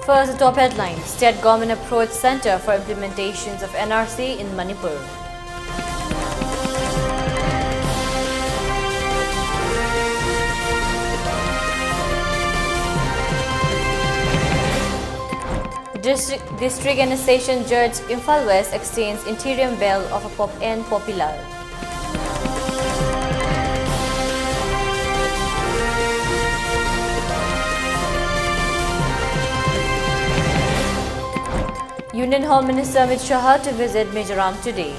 first, the top headline. State government approach Center for implementations of NRC in Manipur. District and Session Judge Imphal West extends interim bail of a Pop N. Popular. Union Home Minister Amit Shah to visit Mizoram today.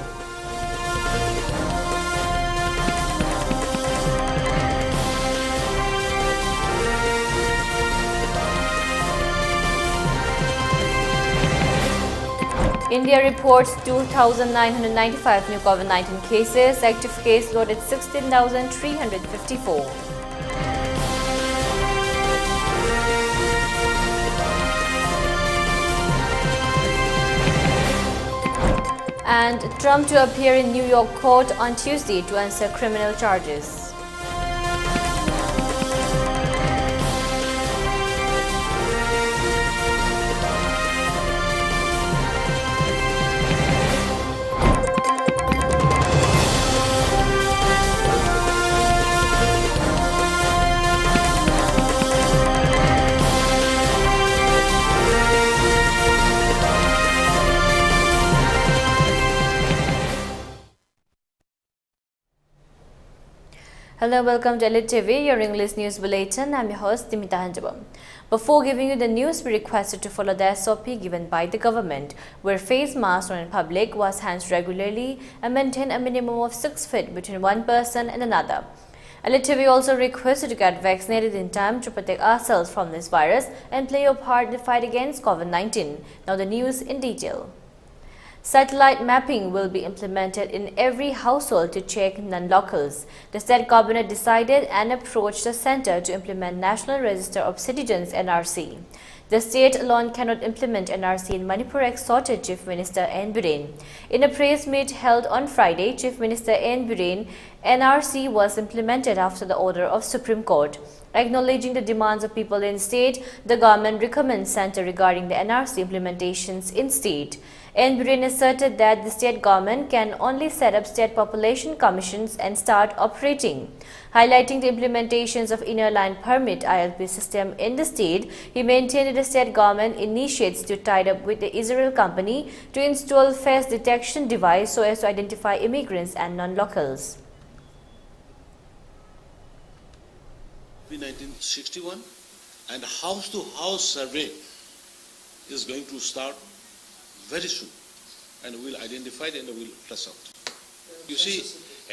India reports 2,995 new COVID-19 cases. Active case load at 16,354. And Trump to appear in New York court on Tuesday to answer criminal charges. Hello, welcome to ELITETV, your English news bulletin. I'm your host, Deemita. Before giving you the news, we requested to follow the SOP given by the government, where face masks on in public, wash hands regularly, and maintain a minimum of 6 feet between one person and another. ELITETV also requested to get vaccinated in time to protect ourselves from this virus and play a part in the fight against COVID-19. Now the news in detail. Satellite mapping will be implemented in every household to check non-locals. The state cabinet decided and approached the center to implement National Register of Citizens (NRC). The state alone cannot implement NRC in Manipur, exhorted Chief Minister N. Biren. In a press meet held on Friday, Chief Minister N. Biren, NRC was implemented after the order of Supreme Court. Acknowledging the demands of people in state, the government recommends center regarding the NRC implementations in state. N. Biren asserted that the state government can only set up state population commissions and start operating. Highlighting the implementations of inner line permit ILP system in the state, he maintained that the state government initiates to tie up with the Israel company to install face detection device so as to identify immigrants and non-locals. 1961 and house-to-house survey is going to start very soon, and we'll identify it and we'll flush out. You see,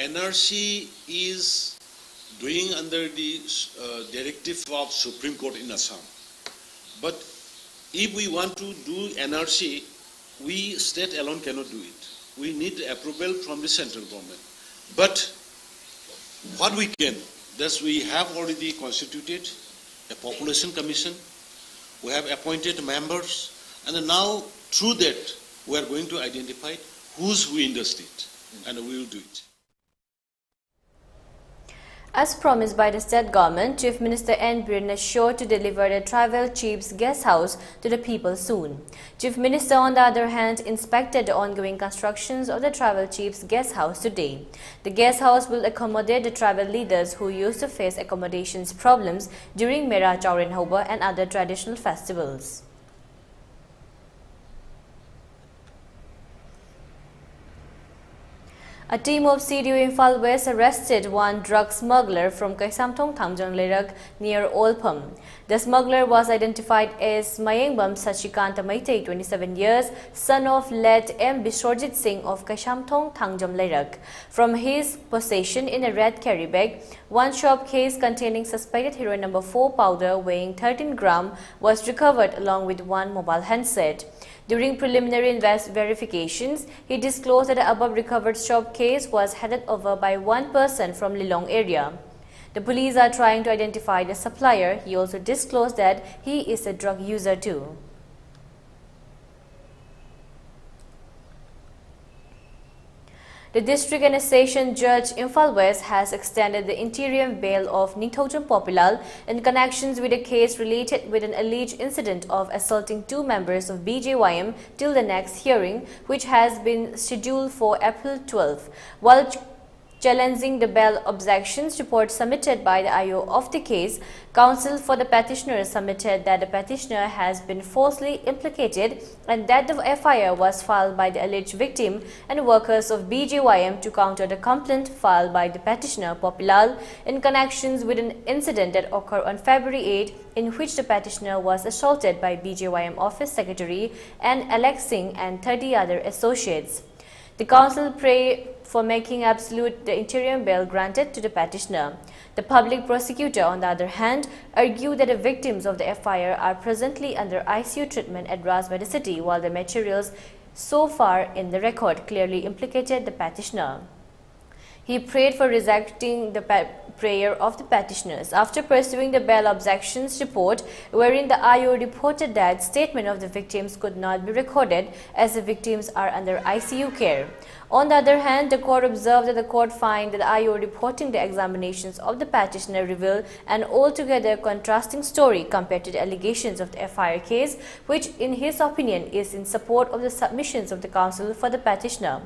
NRC is doing under the directive of Supreme Court in Assam. But if we want to do NRC, we state alone cannot do it. We need approval from the central government. But what we can, thus we have already constituted a population commission, we have appointed members, and now through that we are going to identify who's who in the state, and we will do it. As promised by the state government, Chief Minister N. Biren is sure to deliver the tribal chief's guest house to the people soon. Chief Minister, on the other hand, inspected the ongoing constructions of the tribal chief's guest house today. The guest house will accommodate the tribal leaders who used to face accommodations problems during Mera Chauren Hoba and other traditional festivals. A team of CDO Imphal West arrested one drug smuggler from Kaisamthong Thangjang Lerak near Olpham. The smuggler was identified as Mayengbam Sachikanta Maitei, 27 years, son of late M. Bishorjit Singh of Kaisamthong Thangjam Lerak. From his possession in a red carry bag, one shop case containing suspected heroin number 4 powder weighing 13 grams was recovered along with one mobile handset. During preliminary verifications, he disclosed that the above recovered shop case was handed over by one person from Lilong area. The police are trying to identify the supplier. He also disclosed that he is a drug user too. The District and Session Judge Imphal West has extended the interim bail of Ningthojam Popilal in connections with a case related with an alleged incident of assaulting two members of BJYM till the next hearing, which has been scheduled for April 12. While challenging the bail objections report submitted by the IO of the case, counsel for the petitioner submitted that the petitioner has been falsely implicated and that the FIR was filed by the alleged victim and workers of BJYM to counter the complaint filed by the petitioner Popilal in connections with an incident that occurred on February 8 in which the petitioner was assaulted by BJYM office secretary and Alex Singh and 30 other associates. The counsel prayed for making absolute the interim bail granted to the petitioner. The public prosecutor, on the other hand, argued that the victims of the FIR are presently under ICU treatment at Ras Medicity, while the materials so far in the record clearly implicated the petitioner. He prayed for rejecting the prayer of the petitioners. After pursuing the bail objections report, wherein the IO reported that statement of the victims could not be recorded as the victims are under ICU care. On the other hand, the court observed that the court find that the IO reporting the examinations of the petitioner reveal an altogether contrasting story compared to the allegations of the FIR case, which in his opinion is in support of the submissions of the counsel for the petitioner.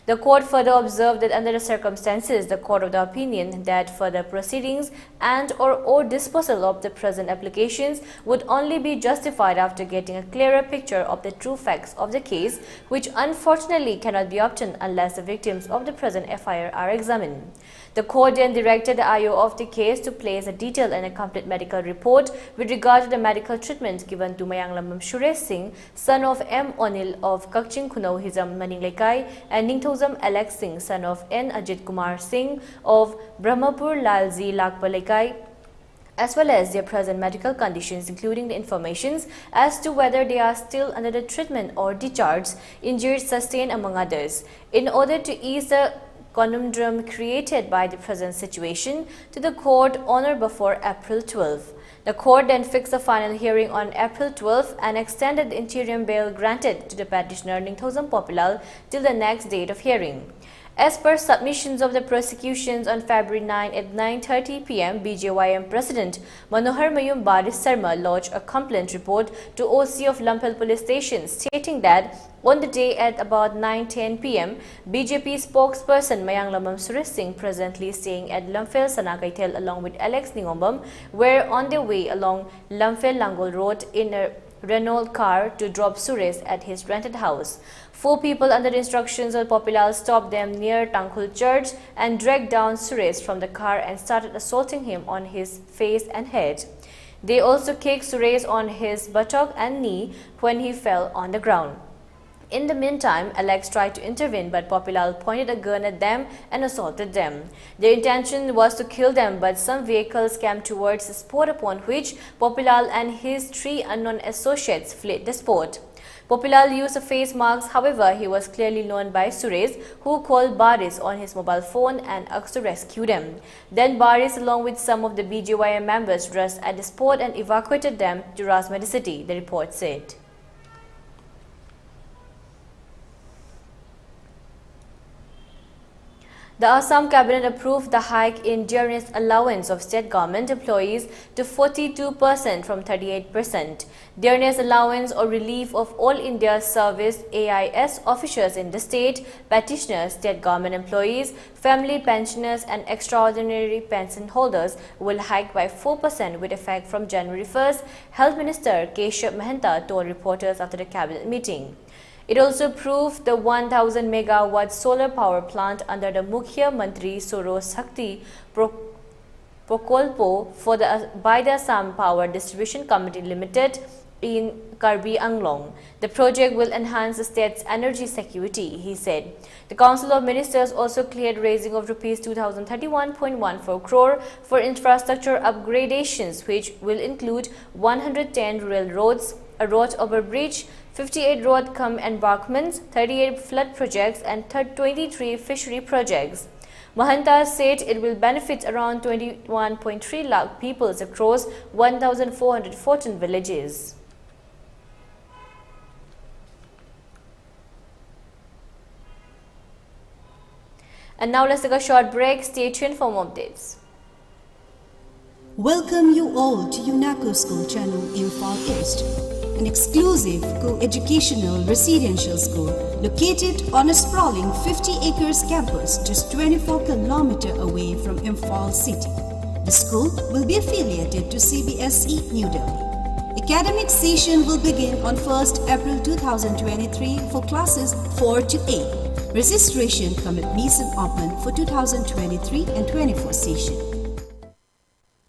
The court further observed that under the circumstances, the court of the opinion that further proceedings and or disposal of the present applications would only be justified after getting a clearer picture of the true facts of the case, which unfortunately cannot be obtained unless the victims of the present FIR are examined. The court then directed the IO of the case to place a detailed and a complete medical report with regard to the medical treatment given to Mayanglamam Suresh Singh, son of M. Onil of Kakching Khunau Hizam Maninglaikai, and Ningthojam Alex Singh, son of N. Ajit Kumar Singh of Brahmapur Lalji Lakpalaikai, as well as their present medical conditions, including the informations as to whether they are still under the treatment or discharged, injuries sustained, among others. In order to ease the conundrum created by the present situation, to the court honor before April 12. The court then fixed a final hearing on April 12 and extended the interim bail granted to the petitioner Ningthojam Popilal till the next date of hearing. As per submissions of the prosecutions on February 9 at 9:30 p.m., BJYM President Manohar Mayum Baris Sarma lodged a complaint report to OC of Lamphel Police Station stating that on the day at about 9:10 p.m., BJP spokesperson Mayanglamam Suresh Singh, presently staying at Lamphel Sanakaitel along with Alex Ningombam, were on their way along Lamphel Langol Road in a Renault car to drop Suresh at his rented house. 4 people under the instructions of Popilal stopped them near Tangkhul Church and dragged down Suresh from the car and started assaulting him on his face and head. They also kicked Suresh on his buttock and knee when he fell on the ground. In the meantime, Alex tried to intervene, but Popilal pointed a gun at them and assaulted them. Their intention was to kill them, but some vehicles came towards the spot, upon which Popilal and his 3 unknown associates fled the spot. Popilal used a face mask, however, he was clearly known by Suresh, who called Baris on his mobile phone and asked to rescue them. Then Baris, along with some of the BJYM members, rushed at the spot and evacuated them to Ras Medicity, the report said. The Assam Cabinet approved the hike in dearness allowance of state government employees to 42% from 38%. Dearness allowance or relief of All India Service AIS officers in the state, petitioners, state government employees, family pensioners and extraordinary pension holders will hike by 4% with effect from January 1st, Health Minister Keshav Mahanta told reporters after the cabinet meeting. It also approved the 1,000 megawatt solar power plant under the Mukhya Mantri Soro Shakti Prokolpo by the Assam Power Distribution Company Limited in Karbi Anglong. The project will enhance the state's energy security, he said. The Council of Ministers also cleared raising of Rs 2,031.14 crore for infrastructure upgradations, which will include 110 rail roads, a road over bridge, 58 road embarkments, 38 flood projects and 23 fishery projects. Mahanta said it will benefit around 21.3 lakh people across 1,414 villages. And now let's take a short break. Stay tuned for more updates. Welcome you all to UNACO School Channel Imphal East, an exclusive co-educational residential school located on a sprawling 50 acres campus just 24 km away from Imphal city. The school will be affiliated to CBSE New Delhi. Academic session will begin on 1st April 2023 for classes 4 to 8. Registration come admission open for 2023 and 24 session.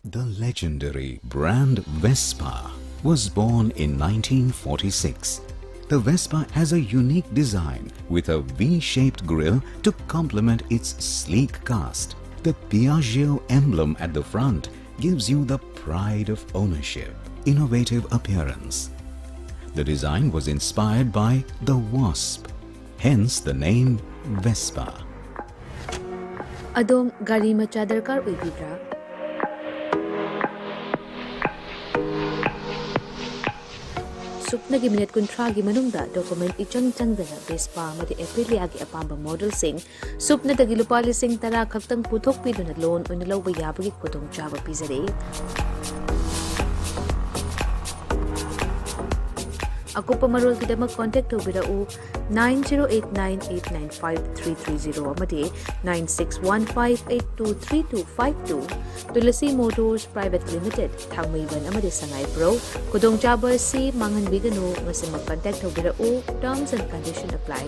The legendary brand Vespa was born in 1946. The Vespa has a unique design with a V-shaped grille to complement its sleek cast. The Piaggio emblem at the front gives you the pride of ownership, innovative appearance. The design was inspired by the wasp, hence the name Vespa. Adom gari macha darkar oibidra? Supnagi minute kuntragi manungda document ichang changdana Vespa amadi Aprilia gi apamba model sing supna dagi lupa lising tara khaktang puthok piduna loan oina lawba yabagi khudong chaba pizare. Akupa marol kidamak contact obirau 9089895330 amadi 9615823252 Tulasi Motors Private Limited Thangmaiban amadi Sangai Pro Kudong Chaba si Mangan Bigano ngasi mag-contact obirau terms and conditions apply.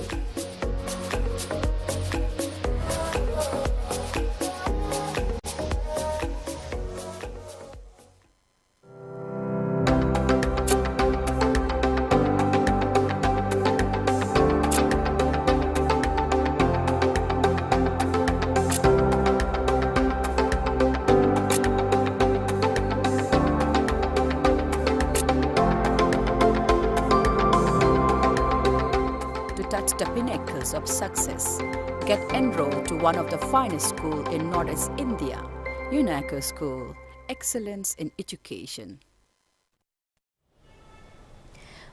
Touch the pinnacles of success. Get enrolled to one of the finest schools in Northeast India, UNACO School, Excellence in Education.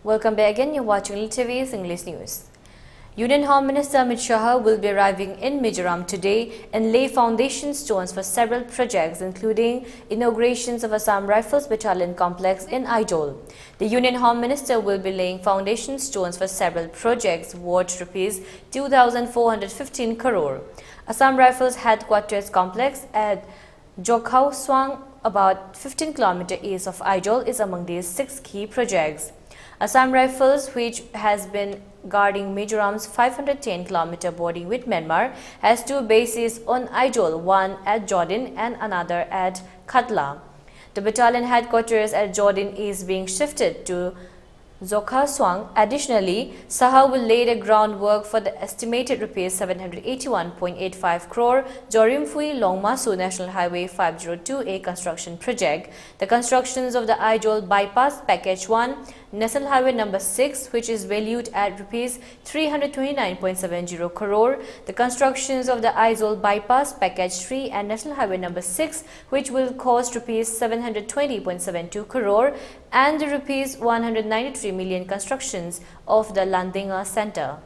Welcome back again. You're watching ELITETV's English News. Union Home Minister Amit Shah will be arriving in Mizoram today and lay foundation stones for several projects, including inaugurations of Assam Rifles Battalion Complex in Aizol. The Union Home Minister will be laying foundation stones for several projects worth Rs 2,415 crore. Assam Rifles Headquarters Complex at Jokhau Swang, about 15 km east of Aizol, is among these 6 key projects. Assam Rifles, which has been guarding Mizoram's 510 km border with Myanmar, has 2 bases on Aizol, one at Jordan and another at Khatla. The battalion headquarters at Jordan is being shifted to Zokhaswang. Additionally, Saha will lay the groundwork for the estimated Rs 781.85 crore Jorimfui Longmasu National Highway 502A construction project. The constructions of the Aizol Bypass Package 1, National Highway number 6, which is valued at Rs 329.70 crore, the constructions of the Aizol Bypass Package 3 and National Highway number 6, which will cost Rs 720.72 crore, and the Rs 193 million constructions of the Landinga Center.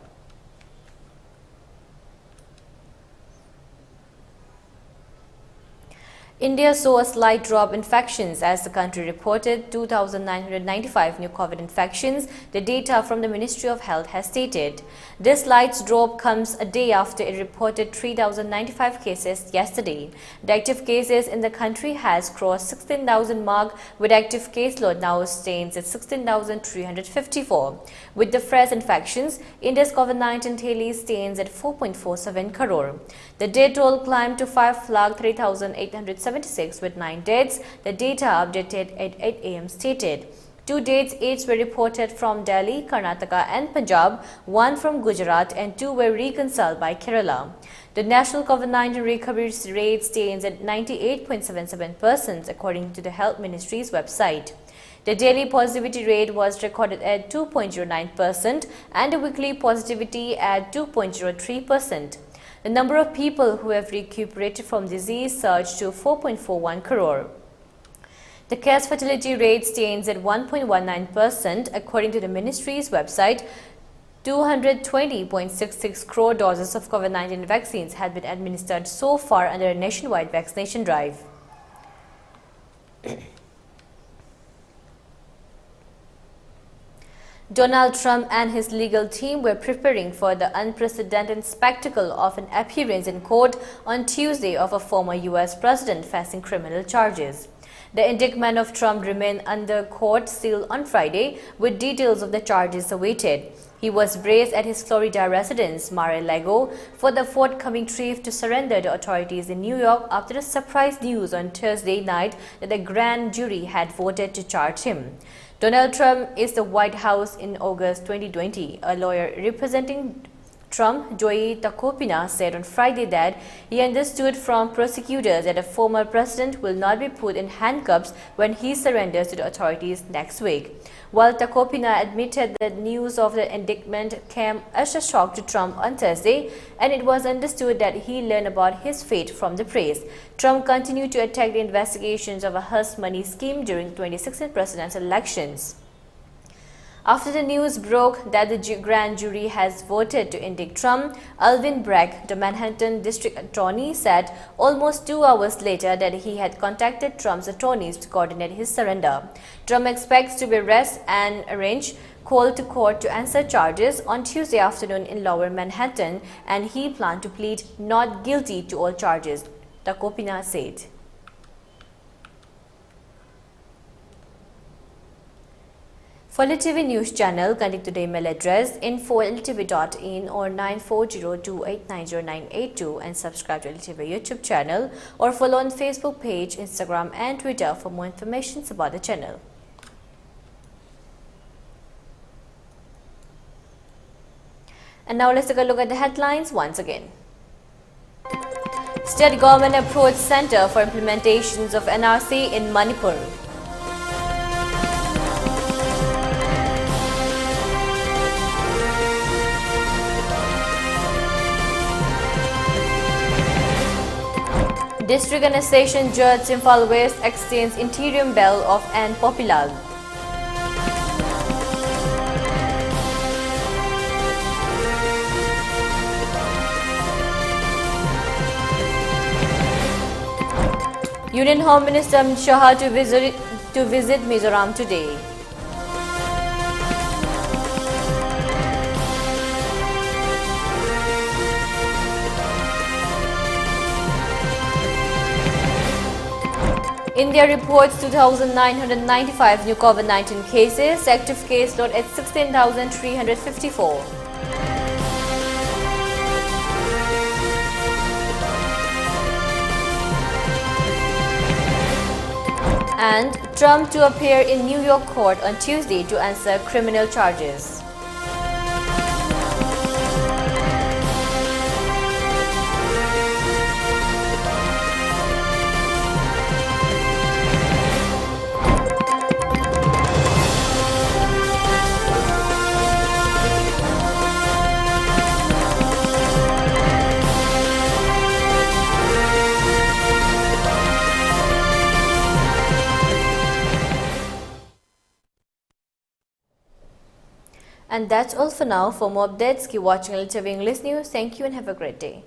India saw a slight drop in infections as the country reported 2,995 new COVID infections, the data from the Ministry of Health has stated. This slight drop comes a day after it reported 3,095 cases yesterday. The active cases in the country has crossed 16,000 mark, with active caseload now stands at 16,354. With the fresh infections, India's COVID-19 tally stands at 4.47 crore. The death toll climbed to 5,03,876 with 9 deaths. The data updated at 8 am stated. 2 deaths each were reported from Delhi, Karnataka and Punjab, 1 from Gujarat and 2 were reconciled by Kerala. The national COVID-19 recovery rate stands at 98.77% according to the Health Ministry's website. The daily positivity rate was recorded at 2.09% and the weekly positivity at 2.03%. The number of people who have recuperated from disease surged to 4.41 crore. The case fatality rate stands at 1.19% according to the ministry's website. 220.66 crore doses of COVID-19 vaccines had been administered so far under a nationwide vaccination drive. Donald Trump and his legal team were preparing for the unprecedented spectacle of an appearance in court on Tuesday of a former U.S. president facing criminal charges. The indictment of Trump remained under court seal on Friday, with details of the charges awaited. He was braced at his Florida residence, Mar-a-Lago, for the forthcoming trip to surrender to authorities in New York after the surprise news on Thursday night that the grand jury had voted to charge him. Donald Trump is the White House in August 2020. A lawyer representing Trump, Joey Tacopina, said on Friday that he understood from prosecutors that a former president will not be put in handcuffs when he surrenders to the authorities next week. While Tacopina admitted that news of the indictment came as a shock to Trump on Thursday, and it was understood that he learned about his fate from the press, Trump continued to attack the investigations of a hush money scheme during the 2016 presidential elections. After the news broke that the grand jury has voted to indict Trump, Alvin Bragg, the Manhattan district attorney, said almost 2 hours later that he had contacted Trump's attorneys to coordinate his surrender. Trump expects to be arrested and arraigned, called to court to answer charges on Tuesday afternoon in Lower Manhattan, and he planned to plead not guilty to all charges, Tacopina said. For ELITETV News Channel, contact the email address info@elitetv.in or 9402890982 and subscribe to ELITETV YouTube channel or follow on Facebook page, Instagram and Twitter for more information about the channel. And now let's take a look at the headlines once again. State government approach Center for implementations of NRC in Manipur. District and Session Judge Imphal West extends interim bail of Ann Popilal. Union Home Minister Amit Shah to visit Mizoram today. India reports 2,995 new COVID-19 cases, active case load at 16,354. And Trump to appear in New York court on Tuesday to answer criminal charges. And that's all for now. For more updates, keep watching ELITETV English News. Thank you and have a great day.